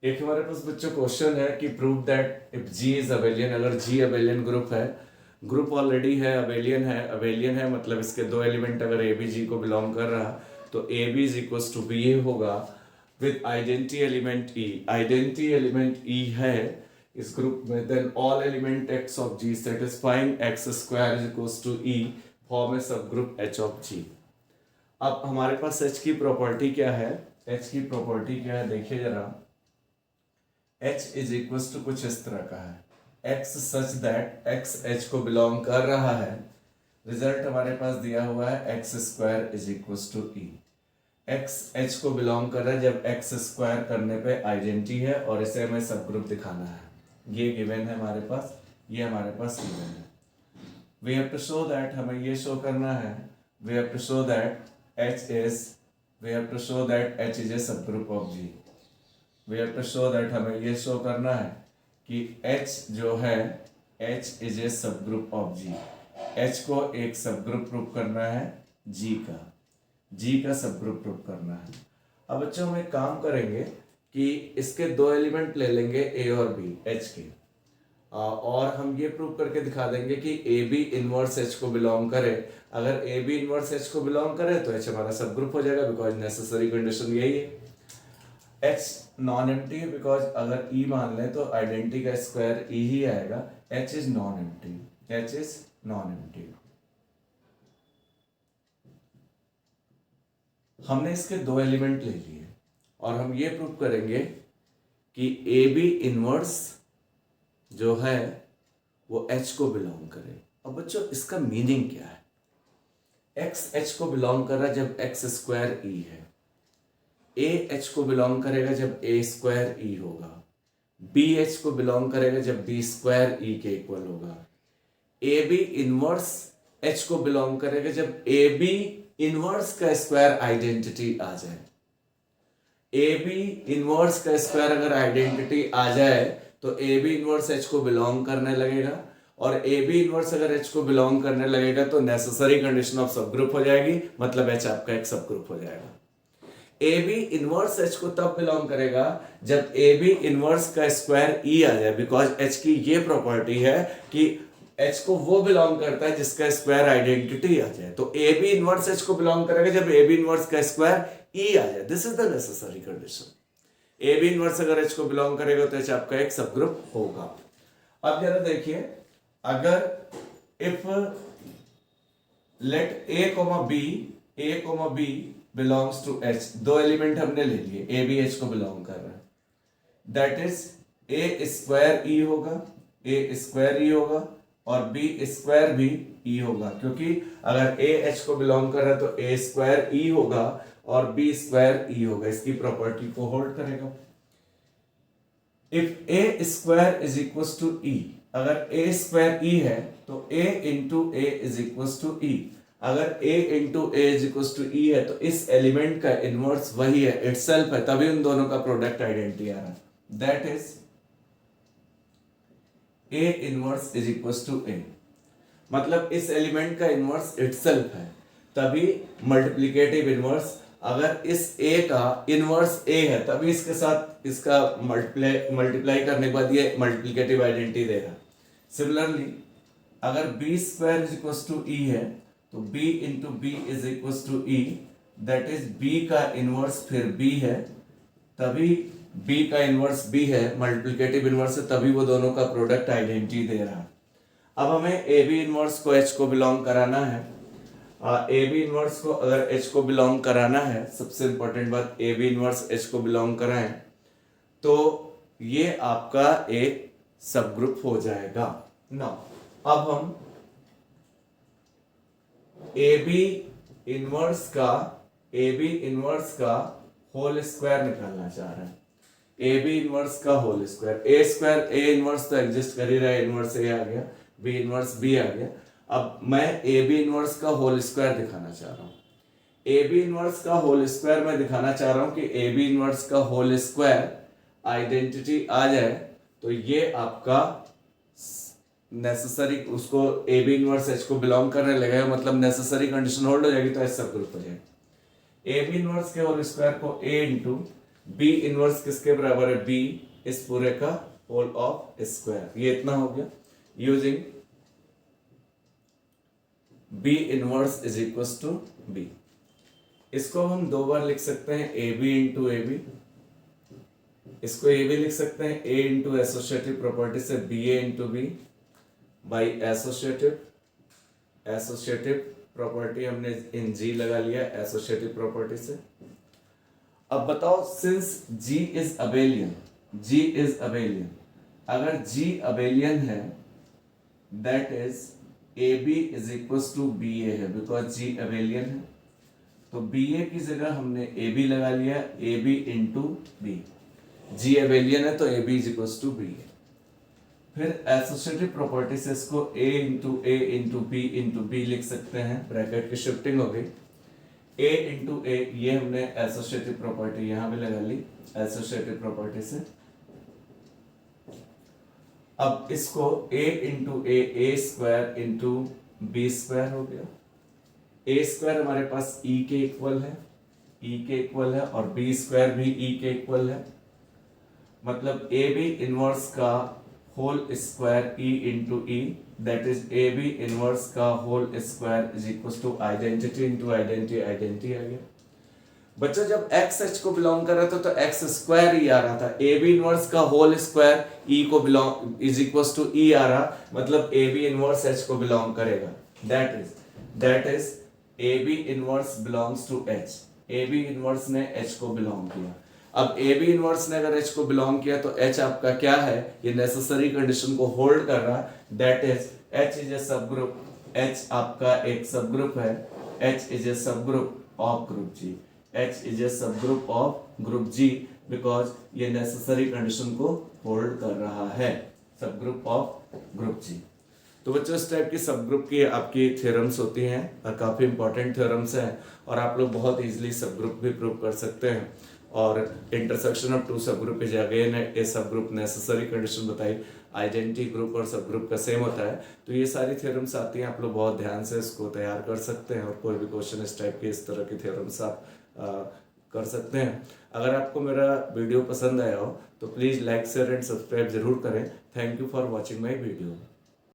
एक हमारे पास बच्चों क्वेश्चन है कि प्रूव दैट इफ G इज अबेलियन, अगर G अबेलियन ग्रुप है, ग्रुप ऑलरेडी है, अबेलियन है मतलब इसके दो एलिमेंट अगर ए बी जी को बिलोंग कर रहा तो A B is equal to B A होगा with identity element E. Identity element E है इस ग्रुप में, then all element X of G satisfying X square is equal to E form a subgroup H of जी। अब हमारे पास H की property क्या है, H की प्रॉपर्टी क्या है देखिए जरा, एच इज इक्वल टू कुछ इस तरह का है, x such that x h को बिलोंग कर रहा है, रिजल्ट हमारे पास दिया हुआ है x square is equal to E. x h को बिलोंग कर रहा है जब x स्क्वायर करने पे आइडेंटिटी है और इसे हमें सब ग्रुप दिखाना है, ये गिवन है हमारे पास, ये हमारे पास गिवन है। We have to show that, हमें ये शो करना है, we have to show that h is a subgroup of g। We have to show that, हमें ये शो करना है कि H जो है H is a subgroup of G। H को एक सब ग्रुप प्रूव करना है G का सब ग्रुप प्रूव करना है। अब बच्चों हम एक काम करेंगे कि इसके दो एलिमेंट ले लेंगे A और B H के, और हम ये प्रूव करके दिखा देंगे कि AB इनवर्स H को बिलोंग करे। अगर AB इनवर्स H को बिलोंग करे तो H हमारा सब ग्रुप हो जाएगा, बिकॉज नेसेसरी कंडीशन यही है। H नॉन एम्प्टी है बिकॉज अगर E मान लें तो आइडेंटिटी का स्क्वायर E ही आएगा। H is non empty. हमने इसके दो एलिमेंट ले लिए और हम ये प्रूव करेंगे कि AB इनवर्स जो है वो H को बिलोंग करे। अब बच्चों इसका मीनिंग क्या है, X H को बिलोंग कर रहा है जब X स्क्वायर E है, A H को बिलोंग करेगा जब A स्क्वायर E होगा, B H को बिलोंग करेगा जब B स्क्वायर E के इक्वल होगा, AB इनवर्स H को बिलोंग करेगा जब AB इनवर्स का स्क्वायर आइडेंटिटी आ जाए। AB इनवर्स का स्क्वायर अगर आइडेंटिटी आ जाए तो AB इनवर्स H को बिलोंग करने लगेगा, और AB इनवर्स अगर H को बिलोंग करने लगेगा तो नेसेसरी कंडीशन ऑफ सब ग्रुप हो जाएगी, मतलब H आपका एक सब ग्रुप हो जाएगा। AB इनवर्स H को तब बिलोंग करेगा जब AB इनवर्स का स्क्वायर E आ जाए, बिकॉज H की ये प्रॉपर्टी है कि H को वो बिलोंग करता है जिसका स्क्वायर आइडेंटिटी आ जाए। तो AB इनवर्स H को बिलोंग करेगा जब AB इनवर्स का स्क्वायर E आ जाए, this is the necessary condition. AB inverse अगर H को बिलोंग करेगा तो H आपका एक सब ग्रुप होगा। अब जरा देखिए, अगर if let A, B belongs to H, दो एलिमेंट हमने ले लिए, A भी H को बिलोंग कर रहा है, that is A square E होगा और B स्क्वायर भी E होगा, क्योंकि अगर A H को बिलोंग कर रहा है तो A स्क्वायर E होगा और B स्क्वायर E होगा, इसकी प्रॉपर्टी को होल्ड करेगा। If A square is equal to E, अगर A स्क्वायर E है तो A into A is equal to E, अगर A into A is equal to E है तो इस एलिमेंट का इनवर्स वही है, इटसेल्फ है, तभी उन दोनों का प्रोडक्ट आइडेंटिटी आ रहा है, that is A inverse is equal to A, मतलब इस एलिमेंट का इनवर्स इटसेल्फ है, तभी मल्टीप्लिकेटिव इनवर्स, अगर इस A का इनवर्स A है तभी इसके साथ इसका मल्टीप्लाई करने के बाद ये मल्टीप्लिकेटिव आइडेंटिटी देगा। सिमिलरली अगर B square is equal to E है तो B into B is equal to E, that is B का इनवर्स फिर B है, तभी B का इनवर्स B है, मल्टीप्लिकेटिव इनवर्स है, तभी वो दोनों का प्रोडक्ट आइडेंटिटी दे रहा है। अब हमें AB इनवर्स को H को बिलोंग कराना है, ए बी इनवर्स को अगर एच को बिलोंग कराना है, सबसे इंपॉर्टेंट बात, ए बी इनवर्स एच को बिलोंग कराएं तो ये आपका एक सब ग्रुप हो जाएगा ना। अब हम ए बी इनवर्स का होल स्क्वायर निकालना चाह रहे हैं। ए बी इनवर्स का होल स्क्वायर, ए इनवर्स तो एग्जिस्ट कर ही रहा है, इनवर्स ए आ गया, बी इनवर्स बी आ गया। अब मैं ए बी इनवर्स का होल स्क्वायर दिखाना चाह रहा हूं। ए बी इनवर्स का होल स्क्वायर मैं दिखाना चाह रहा हूं कि ए बी इनवर्स का होल स्क्वायर आइडेंटिटी आ जाए तो ये आपका नेसेसरी, उसको ए बी इनवर्स एच को बिलोंग करने लगेगा, मतलब नेसेसरी कंडीशन होल्ड हो जाएगी तो एच सब ग्रुप हो जाएगा। ए बी इनवर्स के होल स्क्वायर को ए इंटू बी इनवर्स किसके बराबर है, बी, इस पूरे का होल ऑफ स्क्वायर, ये इतना हो गया। Using B inverse is equal to B, इसको हम दो बार लिख सकते हैं, A B into A B, इसको ए बी लिख सकते हैं ए इंटू एसोसिएटिव प्रॉपर्टी से B A into B by associative property हमने इन जी लगा लिया एसोसिएटिव प्रॉपर्टी से। अब बताओ, सिंस G इज अबेलियन, अगर G अबेलियन है that is AB is equal to BA है, बिकॉज G अबेलियन है तो BA की जगह हमने AB लगा लिया, AB into B. G abelian है तो AB is equal to BA। फिर एसोसिएटिव प्रॉपर्टी से इसको A into A into B लिख सकते हैं, ब्रैकेट की शिफ्टिंग हो गई। A इंटू ए, ये हमने एसोसिएटिव प्रॉपर्टी यहां भी लगा ली एसोसिएटिव प्रॉपर्टी से। अब इसको A into A square into B square हो गया। ए स्क्वायर हमारे पास E के इक्वल है, और बी स्क्वायर भी E के इक्वल है, मतलब ए बी इनवर्स का whole square E into E, that is A B inverse का whole square is equal to identity into identity आ गया। बच्चों जब x h को बिलोंग कर रहा था तो x स्क्वायर ही आ रहा था, ए बी इनवर्स का होल स्क्वायर E को बिलोंग इज इक्वल टू E आ रहा, मतलब ए बी इनवर्स h को बिलोंग करेगा, that is A B inverse belongs to h, A B inverse ने h को बिलोंग किया। अब ए बी इनवर्स ने अगर h को बिलोंग किया तो h आपका क्या है, ये नेसेसरी कंडीशन को होल्ड कर रहा, that is h is a सब ग्रुप, h आपका एक सब ग्रुप है, h is a subgroup of group G, h is a subgroup of group G because ये नेसेसरी कंडीशन को होल्ड कर रहा है, सब ग्रुप ऑफ ग्रुप G। तो बच्चों इस टाइप की सब ग्रुप की आपकी थ्योरम्स होती हैं और काफ़ी इंपॉर्टेंट थ्योरम्स हैं, और आप लोग बहुत इजीली सब ग्रुप भी प्रूव कर सकते हैं। और intersection of two subgroup is again ए सब ग्रुप, नेसेसरी कंडीशन बताई, आइडेंटिटी ग्रुप और सब ग्रुप का सेम होता है। तो ये सारी थ्योरम्स आती हैं, आप लोग बहुत ध्यान से इसको तैयार कर सकते हैं, और कोई भी क्वेश्चन इस टाइप के इस तरह की थ्योरम्स आप कर सकते हैं। अगर आपको मेरा वीडियो पसंद आया हो तो please like share and subscribe जरूर करें। Thank you for watching my video.